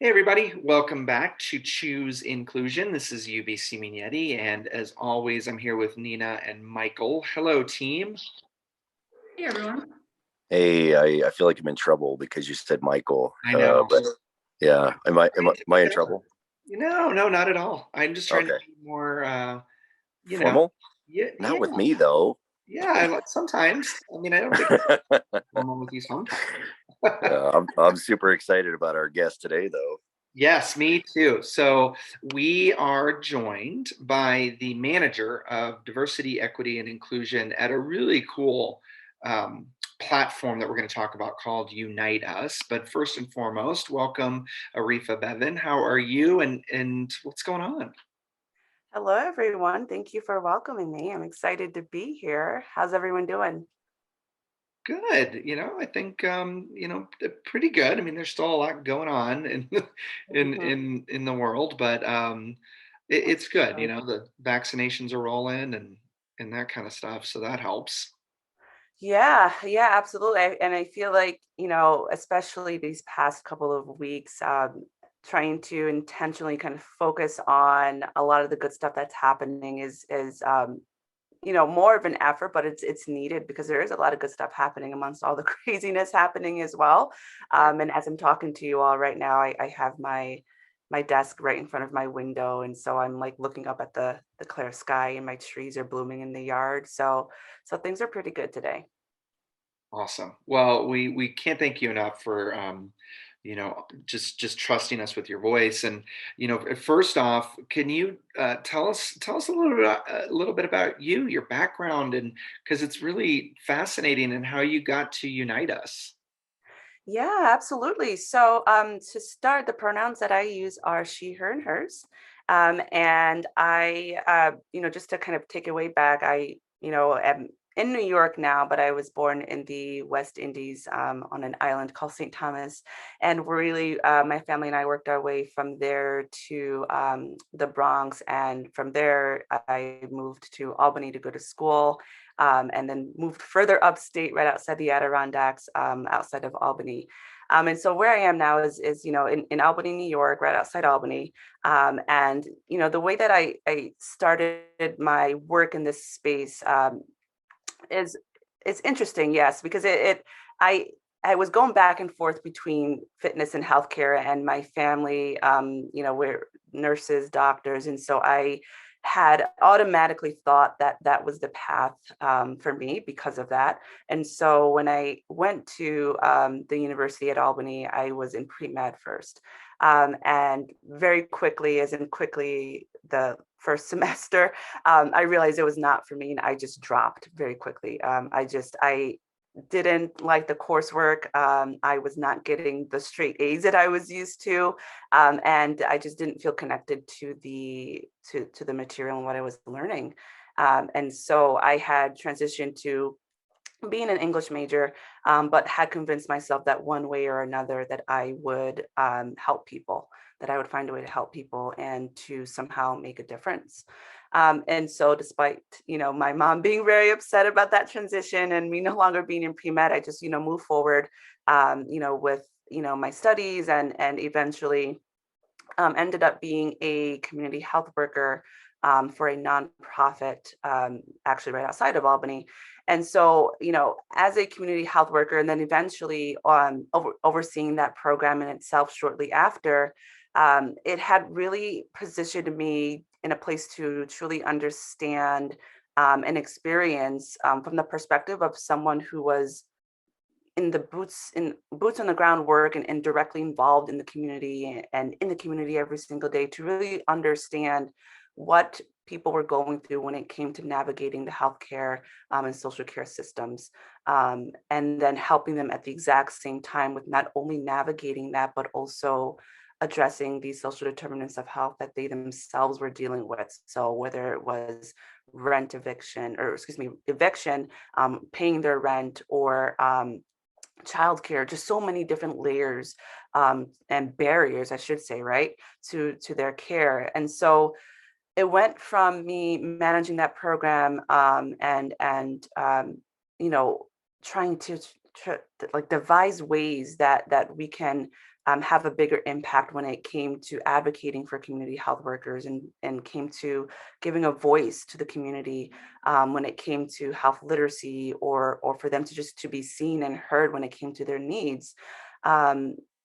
Hey everybody, welcome back to Choose Inclusion. This is UBC Mignetti, and as always, I'm here with Nina and Michael. Hello, team. Hey everyone. Hey, I feel like I'm in trouble because you said Michael. I know. But yeah, am I in trouble? No, not at all. I'm just trying to Okay. be more, you know, Formal? yeah, Not yeah, with me though. yeah. Sometimes. I mean, I don't think Yeah, I'm normal with you sometimes. I'm super excited about our guest today though. Yes, me too. So we are joined by the manager of diversity, equity, and inclusion at a really cool um, platform that we're going to talk about called Unite Us. But first and foremost, welcome Ariffa Bevin. How are you and what's going on? Hello, everyone. Thank you for welcoming me. I'm excited to be here. How's everyone doing? Good. I think pretty good. I mean, there's still a lot going on in Mhm. in the world, but it's good. Right. The vaccinations are rolling and that kind of stuff, so that helps. Yeah, absolutely. And I feel like, especially these past couple of weeks, trying to intentionally kind of focus on a lot of the good stuff that's happening is more of an effort, but it's needed because there is a lot of good stuff happening amongst all the craziness happening as well. Right. And as I'm talking to you all right now, I have my desk right in front of my window, and so I'm like looking up at the clear sky, and my trees are blooming in the yard. So things are pretty good today. Awesome. Well, we can't thank you enough for just trusting us with your voice. And first off, can you tell us a little bit about you, your background, and because it's really fascinating and how you got to unite us. Yeah, absolutely. So, to start, the pronouns that I use are she, her, and hers. And just to kind of take it way back, am in New York now, but I was born in the West Indies on an island called St. Thomas. And my family and I worked our way from there to the Bronx. And from there, I moved to Albany to go to school, and then moved further upstate, right outside the Adirondacks, outside of Albany. And so where I am now is in Albany, New York, right outside Albany. And the way that I started my work in this space is it's interesting, yes, because I I was going back and forth between fitness and healthcare, and my family, we're nurses, doctors, and so I had automatically thought that that was the path for me because of that. And so when I went to the university at Albany, I was in pre-med first. And very quickly, as in quickly, the first semester, I realized it was not for me, and I just dropped very quickly. I didn't like the coursework. I was not getting the straight A's that I was used to, and I just didn't feel connected to the material and what I was learning. And so I had transitioned to being an English major, but had convinced myself that one way or another that I would help people, that I would find a way to help people and to somehow make a difference. And so despite, my mom being very upset about that transition and me no longer being in pre-med, I just, move forward, with, my studies and eventually ended up being a community health worker for a nonprofit, actually right outside of Albany. And so, as a community health worker, and then eventually overseeing that program in itself shortly after, it had really positioned me in a place to truly understand and experience from the perspective of someone who was in boots on the ground work and directly involved in the community and in the community every single day to really understand what people were going through when it came to navigating the healthcare and social care systems, and then helping them at the exact same time with not only navigating that but also addressing these social determinants of health that they themselves were dealing with. So whether it was rent eviction, or excuse me, eviction, paying their rent, or childcare, just so many different layers and barriers, I should say, right, to their care. And so it went from me managing that program, and you know trying to like devise ways that we can have a bigger impact when it came to advocating for community health workers and came to giving a voice to the community when it came to health literacy or for them to just to be seen and heard when it came to their needs.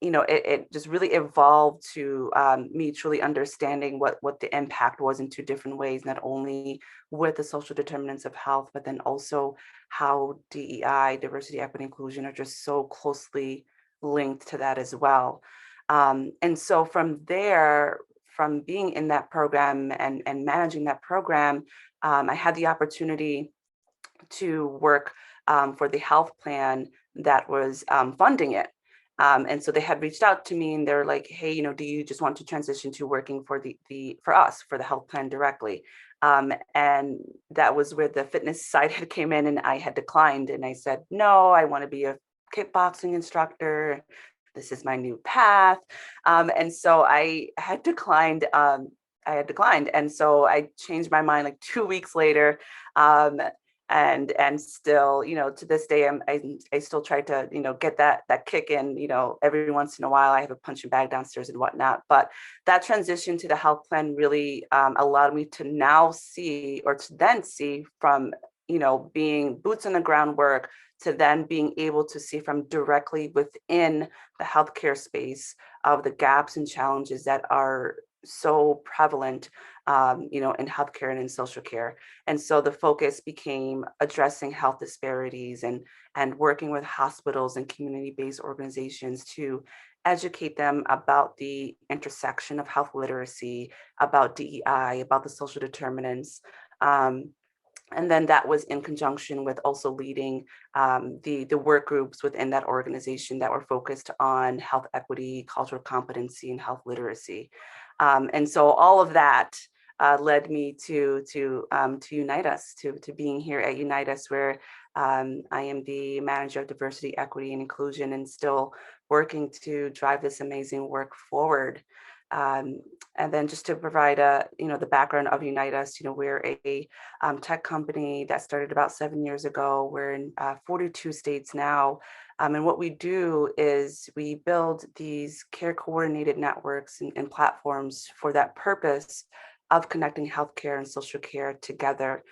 It just really evolved to me truly understanding what the impact was in two different ways, not only with the social determinants of health, but then also how DEI, diversity, equity, inclusion, are just so closely linked to that as well. And so from there, from being in that program and managing that program, I had the opportunity to work for the health plan that was funding it. And so they had reached out to me and they're like, hey, do you just want to transition to working for for us, for the health plan directly? And that was where the fitness side had came in and I had declined. And I said, no, I want to be a kickboxing instructor. This is my new path. And so I had declined. And so I changed my mind like 2 weeks later. And still, to this day, I still try to, get that kick in, every once in a while. I have a punching bag downstairs and whatnot. But that transition to the health plan really allowed me to now see, or to then see from, being boots on the ground work, to then being able to see from directly within the healthcare space of the gaps and challenges that are so prevalent, in healthcare and in social care. And so the focus became addressing health disparities and working with hospitals and community-based organizations to educate them about the intersection of health literacy, about DEI, about the social determinants. And then that was in conjunction with also leading the work groups within that organization that were focused on health equity, cultural competency, and health literacy. And so all of that led me to Unite Us, to being here at Unite Us, where I am the manager of diversity, equity, and inclusion, and still working to drive this amazing work forward. And then just to provide the background of Unite Us, we're a tech company that started about 7 years ago. We're in 42 states now. And what we do is we build these care coordinated networks and platforms for that purpose of connecting healthcare and social care together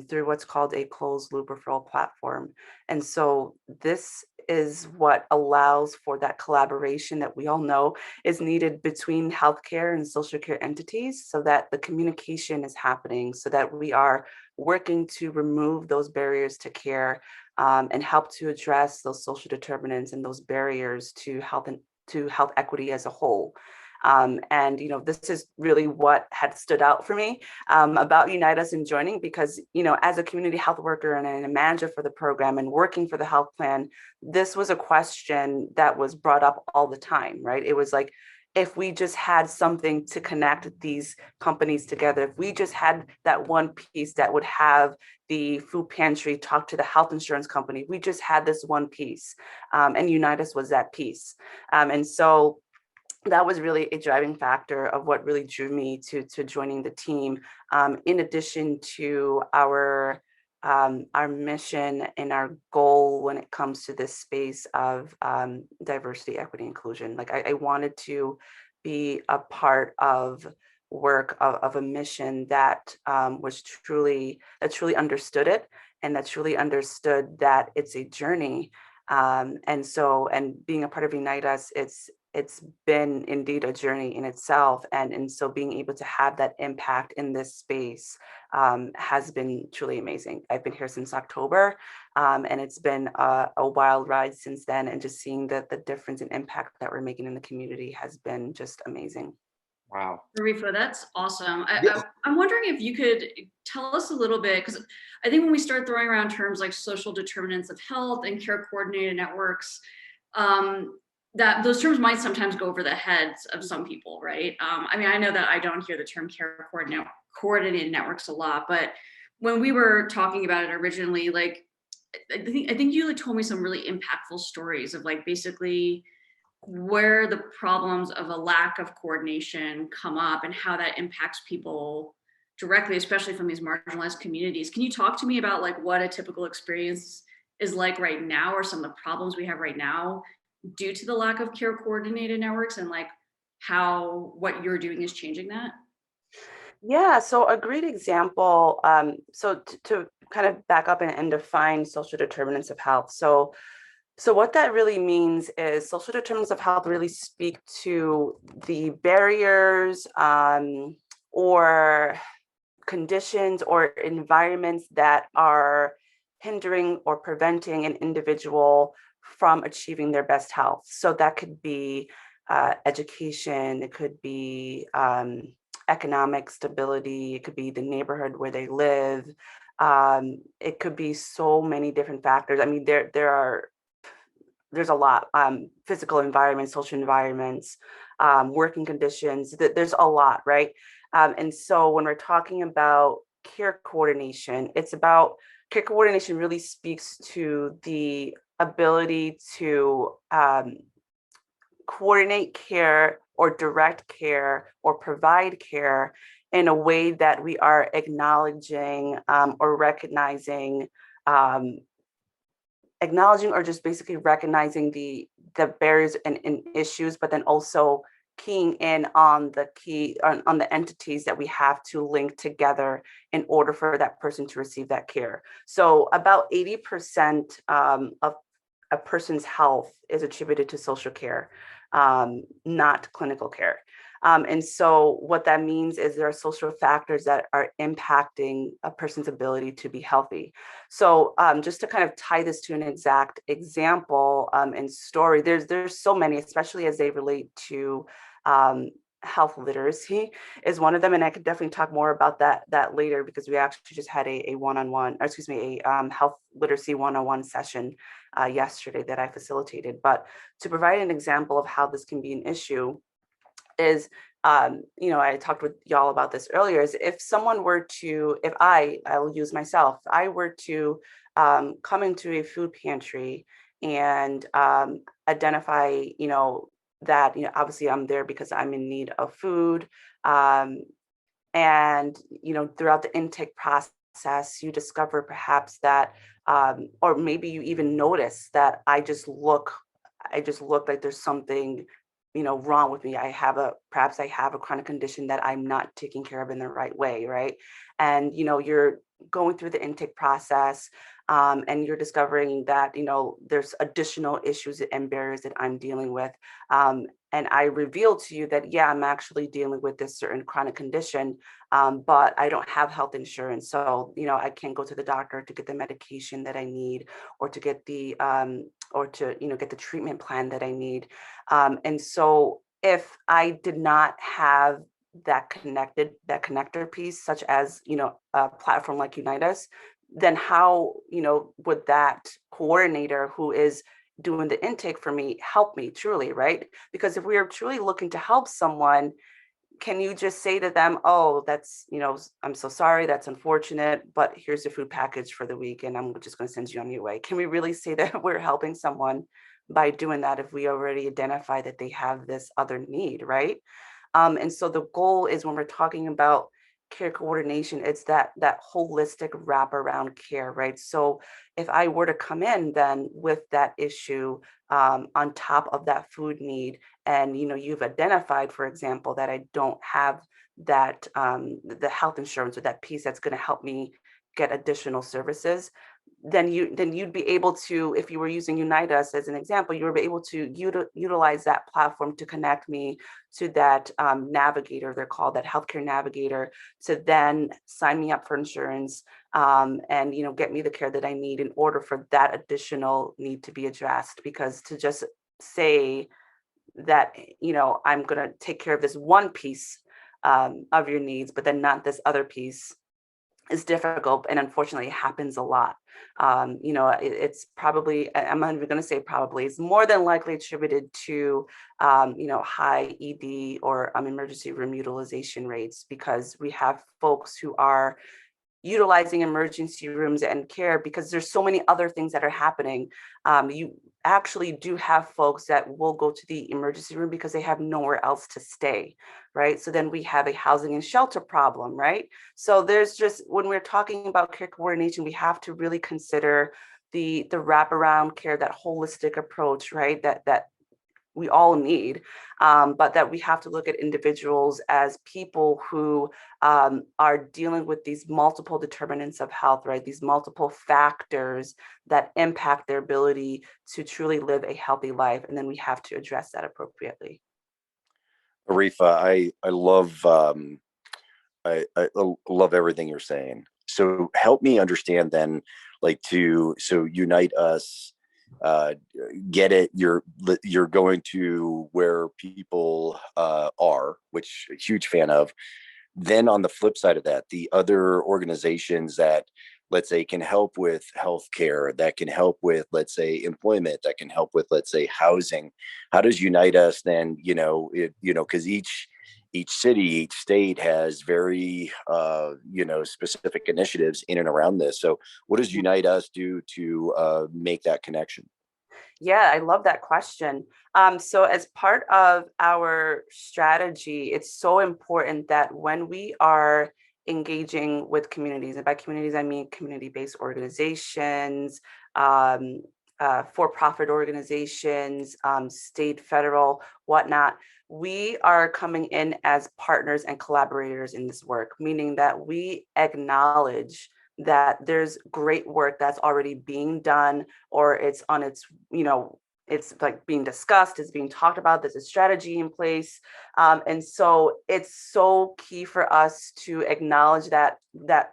through what's called a closed loop referral platform. And so this is what allows for that collaboration that we all know is needed between healthcare and social care entities, so that the communication is happening, so that we are working to remove those barriers to care and help to address those social determinants and those barriers to health and to health equity as a whole. And this is really what had stood out for me about Unite Us and joining, because as a community health worker and a manager for the program and working for the health plan, this was a question that was brought up all the time, right? It was like, if we just had something to connect these companies together, if we just had that one piece that would have the food pantry talk to the health insurance company, we just had this one piece, and Unite Us was that piece. And so that was really a driving factor of what really drew me to joining the team. In addition to our mission and our goal when it comes to this space of diversity, equity, inclusion. Like I wanted to be a part of work of a mission that was truly understood it, and that truly understood that it's a journey. And being a part of Unite Us, it's been indeed a journey in itself. And so being able to have that impact in this space has been truly amazing. I've been here since October, and it's been a wild ride since then. And just seeing the difference and impact that we're making in the community has been just amazing. Wow. Ariffa, that's awesome. I'm wondering if you could tell us a little bit, because I think when we start throwing around terms like social determinants of health and care coordinated networks, that those terms might sometimes go over the heads of some people, right? I mean, I know that I don't hear the term care coordinated networks a lot, but when we were talking about it originally, like I think you told me some really impactful stories of like basically where the problems of a lack of coordination come up and how that impacts people directly, especially from these marginalized communities. Can you talk to me about like what a typical experience is like right now, or some of the problems we have right now due to the lack of care coordinated networks, and like how what you're doing is changing that? Yeah, so a great example, to kind of back up and define social determinants of health. So what that really means is social determinants of health really speak to the barriers or conditions or environments that are hindering or preventing an individual from achieving their best health. So that could be education, it could be economic stability, it could be the neighborhood where they live. It could be so many different factors. I mean, there's a lot, physical environments, social environments, working conditions, there's a lot, right? And so when we're talking about care coordination, care coordination really speaks to the ability to coordinate care or direct care or provide care in a way that we are acknowledging or recognizing or just basically recognizing the barriers and issues, but then also keying in on on the entities that we have to link together in order for that person to receive that care. So about 80% of a person's health is attributed to social care, not clinical care. And so what that means is there are social factors that are impacting a person's ability to be healthy. So just to kind of tie this to an exact example and story, there's so many, especially as they relate to health literacy is one of them. And I could definitely talk more about that later, because we actually just had a one-on-one, or excuse me, a health literacy one-on-one session yesterday that I facilitated. But to provide an example of how this can be an issue is, I talked with y'all about this earlier, is if someone were to, if I'll use myself, if I were to come into a food pantry and identify, that, obviously I'm there because I'm in need of food. And, throughout the intake process, you discover perhaps that, or maybe you even notice that I just look like there's something wrong with me. Perhaps I have a chronic condition that I'm not taking care of in the right way, right? And you're going through the intake process, and you're discovering that there's additional issues and barriers that I'm dealing with, and I reveal to you that, yeah, I'm actually dealing with this certain chronic condition, but I don't have health insurance, so I can't go to the doctor to get the medication that I need, or to get the get the treatment plan that I need. And so if I did not have that connector piece, such as, a platform like Unite Us, then how, would that coordinator who is doing the intake for me help me truly, right? Because if we are truly looking to help someone, can you just say to them, oh, that's, I'm so sorry, that's unfortunate, but here's your food package for the week and I'm just going to send you on your way? Can we really say that we're helping someone by doing that if we already identify that they have this other need, right? And so the goal is, when we're talking about care coordination, it's that holistic wraparound care, right? So if I were to come in then with that issue, on top of that food need, and you've identified, for example, that I don't have that the health insurance, or that piece that's going to help me get additional services, then you'd be able to, if you were using Unite Us as an example, you would be able to utilize that platform to connect me to that navigator, they're called, that healthcare navigator, to then sign me up for insurance, and get me the care that I need in order for that additional need to be addressed. Because to just say that I'm going to take care of this one piece of your needs, but then not this other piece, is difficult, and unfortunately it happens a lot. It's probably, I'm not even going to say probably, it's more than likely attributed to high ED or emergency room utilization rates, because we have folks who are utilizing emergency rooms and care because there's so many other things that are happening. You actually do have folks that will go to the emergency room because they have nowhere else to stay, right? So then we have a housing and shelter problem, right? So there's just, when we're talking about care coordination, we have to really consider the wraparound care, that holistic approach, right? That we all need, but that we have to look at individuals as people who are dealing with these multiple determinants of health, right? These multiple factors that impact their ability to truly live a healthy life. And then we have to address that appropriately. Arifa, I love I love everything you're saying. So help me understand then, like so unite us, uh, get it. You're going to where people are, which a huge fan of. Then on the flip side of that, the other organizations that, let's say, can help with healthcare, that can help with, let's say, employment, that can help with, let's say, housing. How does Unite Us then, because each city, each state has very specific initiatives in and around this. So what does Unite Us do to make that connection? Yeah, I love that question. So, as part of our strategy, it's so important that when we are engaging with communities, and by communities, I mean community-based organizations, um, for-profit organizations, state, federal, whatnot, we are coming in as partners and collaborators in this work, meaning that we acknowledge that there's great work that's already being done, or it's on its, it's like being discussed, it's being talked about, there's a strategy in place. And so it's so key for us to acknowledge that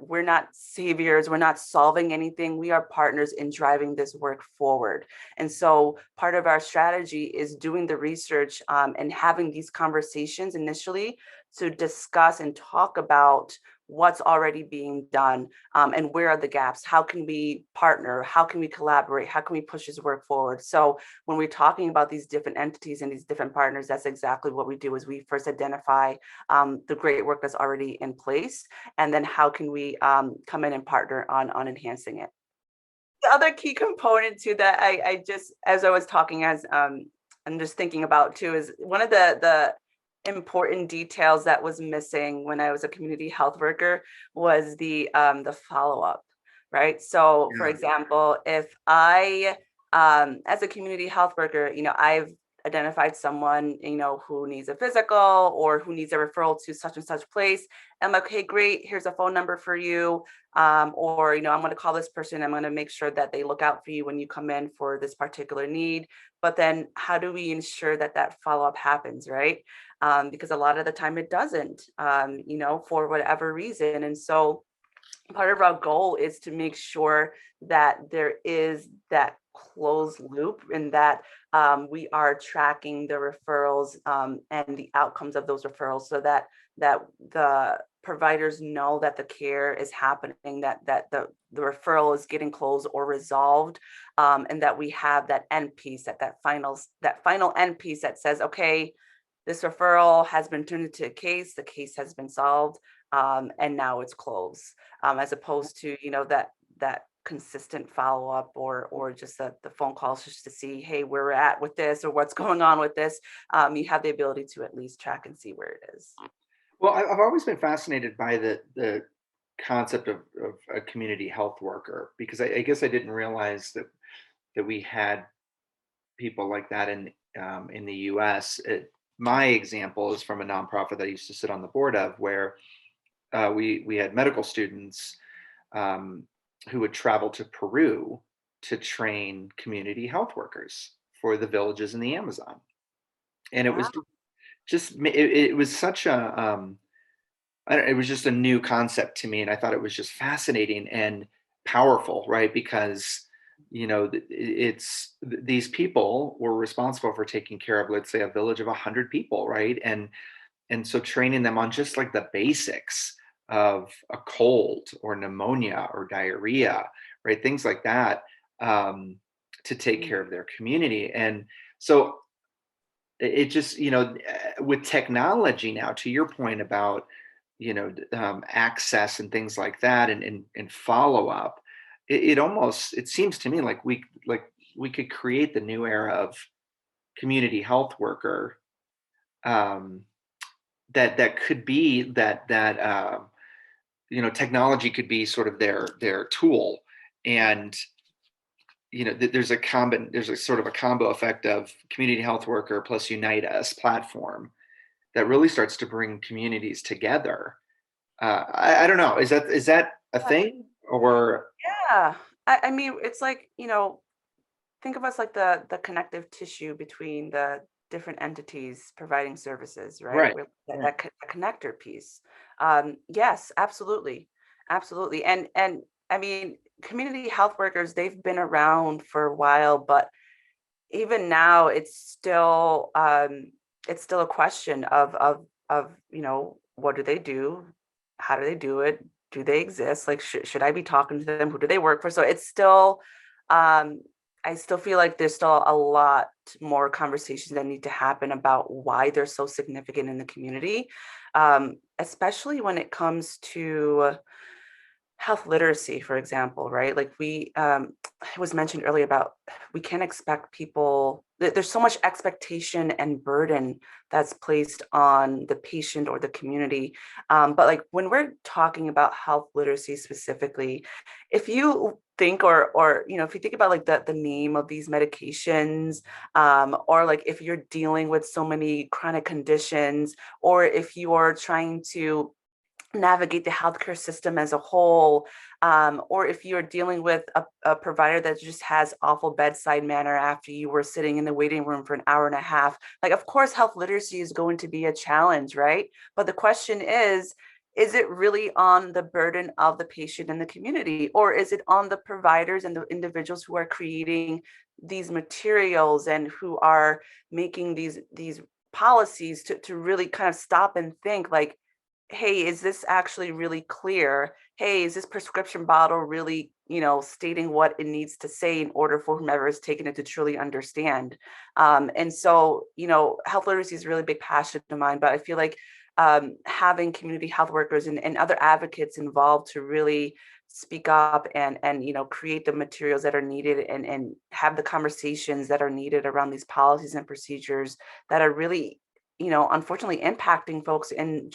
we're not saviors, we're not solving anything, we are partners in driving this work forward. And so part of our strategy is doing the research, and having these conversations initially to discuss and talk about what's already being done, and where are the gaps, how can we partner, how can we collaborate, how can we push this work forward. So when we're talking about these different entities and these different partners, that's exactly what we do. Is we first identify the great work that's already in place, and then how can we come in and partner on enhancing it. The other key component to that, I just, as I was talking, as I'm just thinking about too, is one of the important details that was missing when I was a community health worker was the follow-up, right? So for Yeah. example, if I as a community health worker, I've identified someone, who needs a physical or who needs a referral to such and such place. I'm like, okay, great, here's a phone number for you. Or, I'm going to call this person. I'm going to make sure that they look out for you when you come in for this particular need. But then how do we ensure that that follow-up happens, right? Because a lot of the time it doesn't, for whatever reason. And so part of our goal is to make sure that there is that closed loop, and that we are tracking the referrals, and the outcomes of those referrals, so that the providers know that the care is happening, that the referral is getting closed or resolved, and that we have that end piece, that final end piece that says, okay, this referral has been turned into a case, the case has been solved, and now it's closed, as opposed to, that consistent follow-up, or just the phone calls just to see, hey, where we're at with this or what's going on with this. You have the ability to at least track and see where it is. Well, I've always been fascinated by the concept of a community health worker, because I guess I didn't realize that we had people like that in the U.S. My example is from a nonprofit that I used to sit on the board of, where we had medical students um, who would travel to Peru to train community health workers for the villages in the Amazon, and it Wow. was it was such a it was just a new concept to me, and I thought it was just fascinating and powerful, right? Because these people were responsible for taking care of, let's say, a village of 100 people, right? And so training them on just like the basics of a cold or pneumonia or diarrhea, right? Things like that, to take care of their community. And so it just, with technology now, to your point about, access and things like that, and follow up, it almost, it seems to me like we could create the new era of community health worker, um, that could be that technology could be sort of their tool, and there's a sort of a combo effect of community health worker plus Unite Us platform that really starts to bring communities together. I don't know. Is that a thing or? Yeah. I mean, it's like, think of us like the connective tissue between the different entities providing services, right? Right. We're that, Right. connector piece. Yes, absolutely. Absolutely. And I mean, community health workers, they've been around for a while, but even now it's still a question of what do they do, how do they do it, do they exist, like should I be talking to them, who do they work for? So it's still um I still feel like there's still a lot more conversations that need to happen about why they're so significant in the community, especially when it comes to health literacy, for example, right? Like it was mentioned earlier about we can't expect people, there's so much expectation and burden that's placed on the patient or the community. But like when we're talking about health literacy specifically, if you think or if you think about like the name of these medications, or like if you're dealing with so many chronic conditions, or if you are trying to navigate the healthcare system as a whole, or if you're dealing with a provider that just has awful bedside manner after you were sitting in the waiting room for an hour and a half, like of course health literacy is going to be a challenge, right? But the question is it really on the burden of the patient and the community, or is it on the providers and the individuals who are creating these materials and who are making these policies to really kind of stop and think like, hey, is this actually really clear? Hey, is this prescription bottle really, stating what it needs to say in order for whomever is taking it to truly understand? And so, health literacy is a really big passion of mine, but I feel like having community health workers and other advocates involved to really speak up and create the materials that are needed and have the conversations that are needed around these policies and procedures that are really unfortunately impacting folks in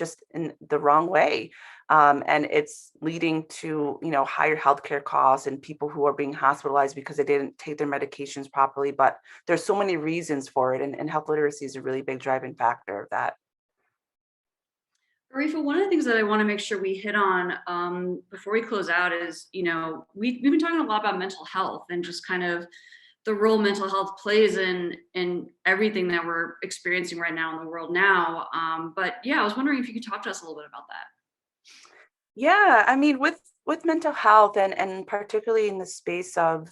the wrong way. And it's leading to, higher healthcare costs and people who are being hospitalized because they didn't take their medications properly. But there's so many reasons for it. And health literacy is a really big driving factor of that. Arifa, one of the things that I want to make sure we hit on before we close out is, we've been talking a lot about mental health and just kind of the role mental health plays in everything that we're experiencing right now in the world now. But yeah, I was wondering if you could talk to us a little bit about that. Yeah, I mean, with mental health and particularly in the space of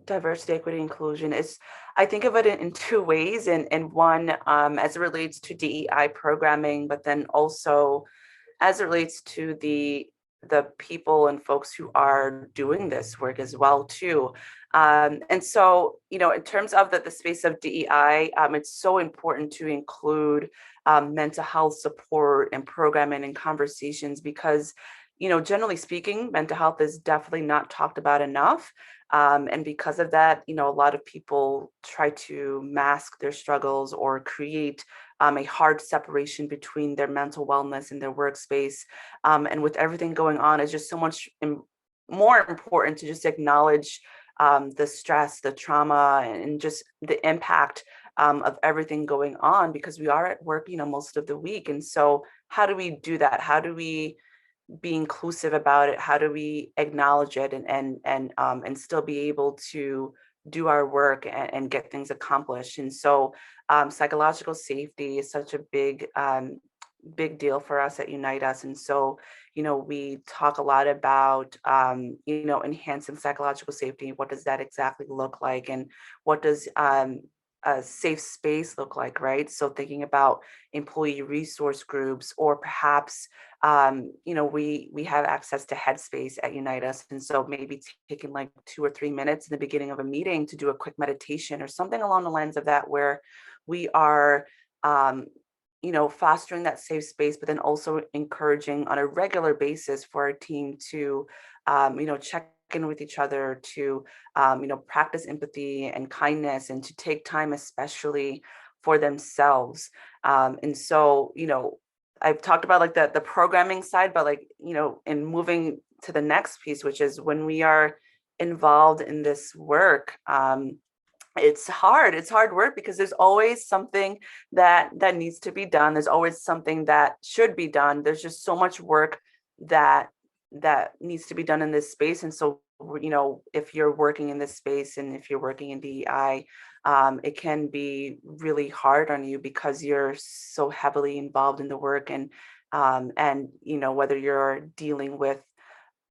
diversity, equity, inclusion, is I think of it in two ways. And one, as it relates to DEI programming, but then also as it relates to the people and folks who are doing this work as well too. And so, in terms of the space of DEI, it's so important to include mental health support and programming and conversations because, generally speaking, mental health is definitely not talked about enough. And because of that, a lot of people try to mask their struggles or create a hard separation between their mental wellness and their workspace. And with everything going on, it's just so much more important to just acknowledge the stress, the trauma, and just the impact of everything going on because we are at work, most of the week. And so how do we do that? How do we be inclusive about it? How do we acknowledge it and still be able to do our work and get things accomplished? And so psychological safety is such a big deal for us at Unite Us. And so, we talk a lot about, enhancing psychological safety. What does that exactly look like? And what does a safe space look like, right? So thinking about employee resource groups, or perhaps, we have access to Headspace at Unite Us. And so maybe taking like 2 or 3 minutes in the beginning of a meeting to do a quick meditation or something along the lines of that, where we are, fostering that safe space, but then also encouraging on a regular basis for our team to, check in with each other, to, practice empathy and kindness, and to take time, especially for themselves. And so, I've talked about like the programming side, but like, in moving to the next piece, which is when we are involved in this work. It's hard work because there's always something that needs to be done. There's always something that should be done. There's just so much work that needs to be done in this space. And so, if you're working in this space and if you're working in DEI, it can be really hard on you because you're so heavily involved in the work, and whether you're dealing with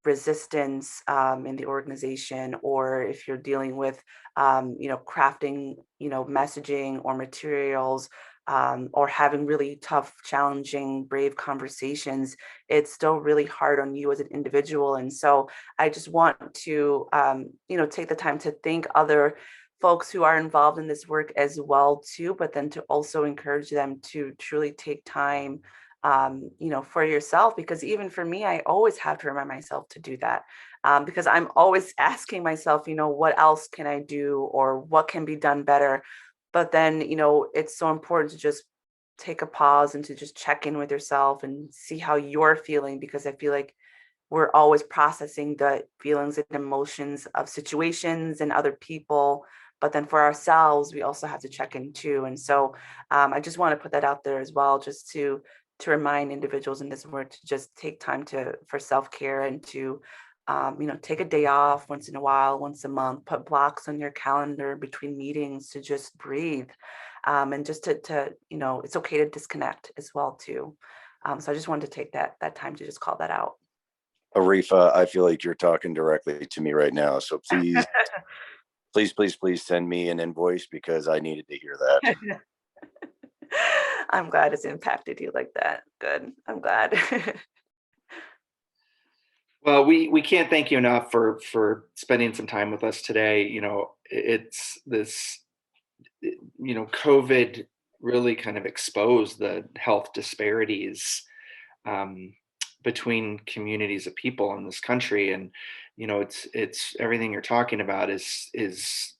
resistance in the organization, or if you're dealing with crafting messaging or materials, or having really tough, challenging, brave conversations, it's still really hard on you as an individual. And so I just want to take the time to thank other folks who are involved in this work as well too, but then to also encourage them to truly take time for yourself, because even for me, I always have to remind myself to do that, because I'm always asking myself, what else can I do, or what can be done better? But then, it's so important to just take a pause and to just check in with yourself and see how you're feeling, because I feel like we're always processing the feelings and emotions of situations and other people. But then for ourselves, we also have to check in too. And so I just want to put that out there as well, just to remind individuals in this work to just take time for self-care, and to take a day off once in a while, once a month, put blocks on your calendar between meetings to just breathe, and just to it's okay to disconnect as well too. So I just wanted to take that time to just call that out. Ariffa, I feel like you're talking directly to me right now. So please, please send me an invoice, because I needed to hear that. I'm glad it's impacted you like that. Good. I'm glad. Well, we can't thank you enough for spending some time with us today. It's this, COVID really kind of exposed the health disparities between communities of people in this country. And it's everything you're talking about is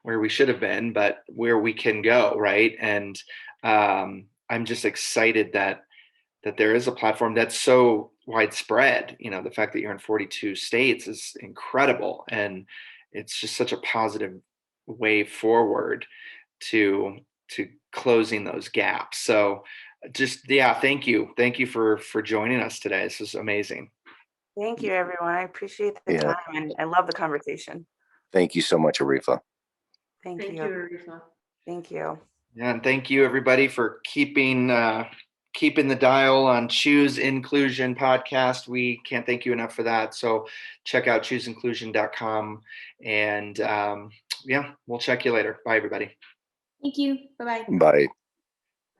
where we should have been, but where we can go, right? And I'm just excited that there is a platform that's so widespread. The fact that you're in 42 states is incredible, and it's just such a positive way forward to closing those gaps. So thank you for joining us today. This is amazing. Thank you, everyone. I appreciate the Yeah. time, and I love the conversation. Thank you so much, Ariffa. Thank you. Ariffa. Thank you. Yeah, and thank you everybody for keeping the dial on Choose Inclusion podcast. We can't thank you enough for that. So check out chooseinclusion.com, and we'll check you later. Bye, everybody. Thank you. Bye-bye. Bye.